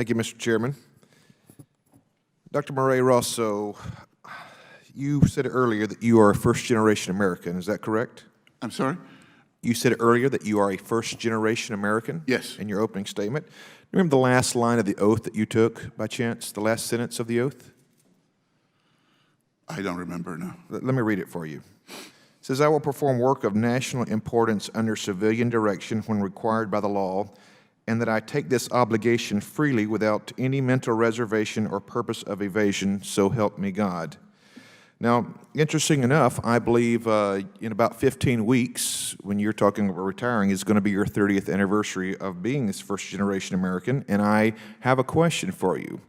Thank you, Mr. Chairman. Dr. Moret-Rosso, you said earlier that you are a first-generation American. Is that correct? I'm sorry? You said earlier that you are a first-generation American? Yes. In your opening statement. Remember the last line of the oath that you took, by chance, the last sentence of the oath? I don't remember now. Let me read it for you. It says, I will perform work of national importance under civilian direction when required by the law, and that I take this obligation freely without any mental reservation or purpose of evasion, so help me God. Now, interesting enough, I believe in about 15 weeks, when you're talking about retiring, is going to be your 30th anniversary of being this first-generation American, and I have a question for you.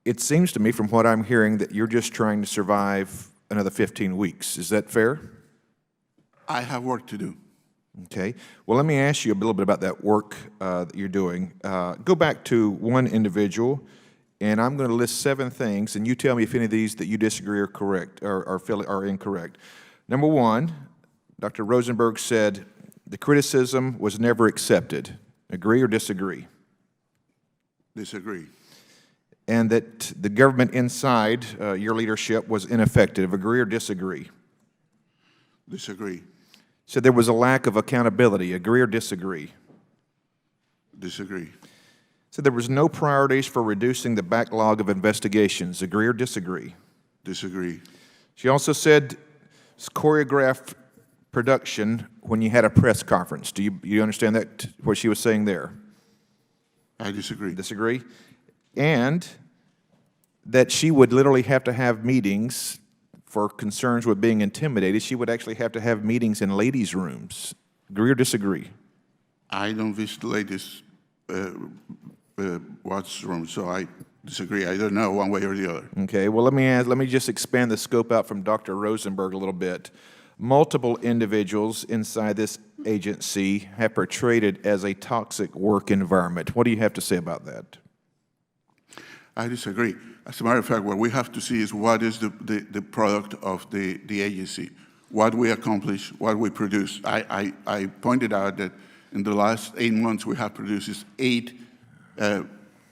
It seems to me, from what I'm hearing, that you're just trying to survive another 15 weeks. Is that fair? I have work to do. Okay. Well, let me ask you a little bit about that work that you're doing. Go back to one individual, and I'm going to list 7 things, and you tell me if any of these that you disagree are correct or feel are incorrect. Number 1, Dr. Rosenberg said the criticism was never accepted. Agree or disagree? Disagree. And that the government inside your leadership was ineffective. Agree or disagree? Disagree. So there was a lack of accountability. Agree or disagree? Disagree. So there was no priorities for reducing the backlog of investigations. Agree or disagree? Disagree. She also said it's choreographed production when you had a press conference. Do you understand that, what she was saying there? I disagree. Disagree? And that she would literally have to have meetings for concerns with being intimidated. She would actually have to have meetings in ladies' rooms. Agree or disagree? I don't visit ladies' watch room, so I disagree. I don't know one way or the other. Okay, well, let me just expand the scope out from Dr. Rosenberg a little bit. Multiple individuals inside this agency have portrayed it as a toxic work environment. What do you have to say about that? I disagree. As a matter of fact, what we have to see is what is the product of the agency, what we accomplish, what we produce. I pointed out that in the last 8 months, we have produced 8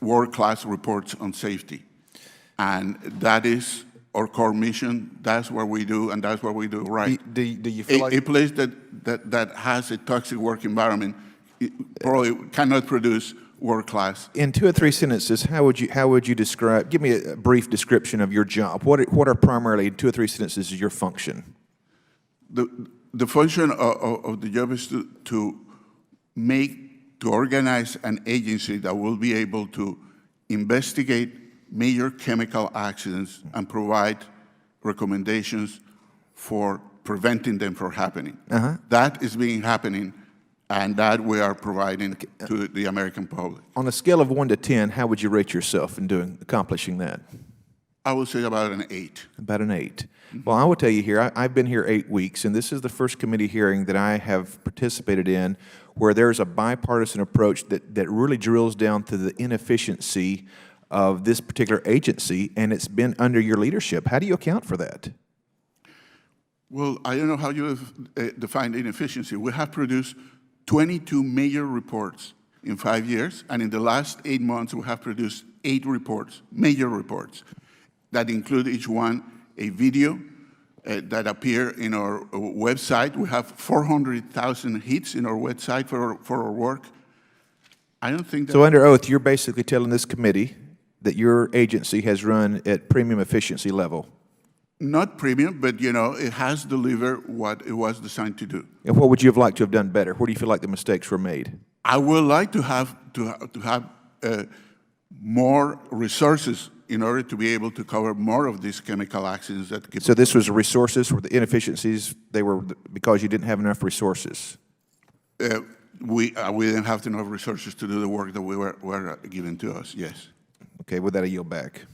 world-class reports on safety. And that is our core mission. That's what we do, and that's what we do right. Do you feel like a place that has a toxic work environment probably cannot produce world-class. In 2 or 3 sentences, how would you describe? Give me a brief description of your job. What are primarily, in 2 or 3 sentences, your function? The function of the job is to organize an agency that will be able to investigate major chemical accidents and provide recommendations for preventing them from happening. That is happening. And that we are providing to the American public. On a scale of 1 to 10, how would you rate yourself in accomplishing that? I would say about an 8. About an 8. Well, I will tell you here, I've been here 8 weeks, and this is the first committee hearing that I have participated in where there's a bipartisan approach that really drills down to the inefficiency of this particular agency, and it's been under your leadership. How do you account for that? Well, I don't know how you define inefficiency. We have produced 22 major reports in 5 years, and in the last 8 months, we have produced 8 reports, major reports, that include each one a video that appear in our website. We have 400,000 hits in our website for our work. I don't think that... So under oath, you're basically telling this committee that your agency has run at premium efficiency level. Not premium, but it has delivered what it was designed to do. And what would you have liked to have done better? Where do you feel like the mistakes were made? I would like to have more resources in order to be able to cover more of these chemical accidents that keep. So this was resources, were the inefficiencies, they were because you didn't have enough resources? We didn't have enough resources to do the work that were given to us, yes. Okay, with that I yield back.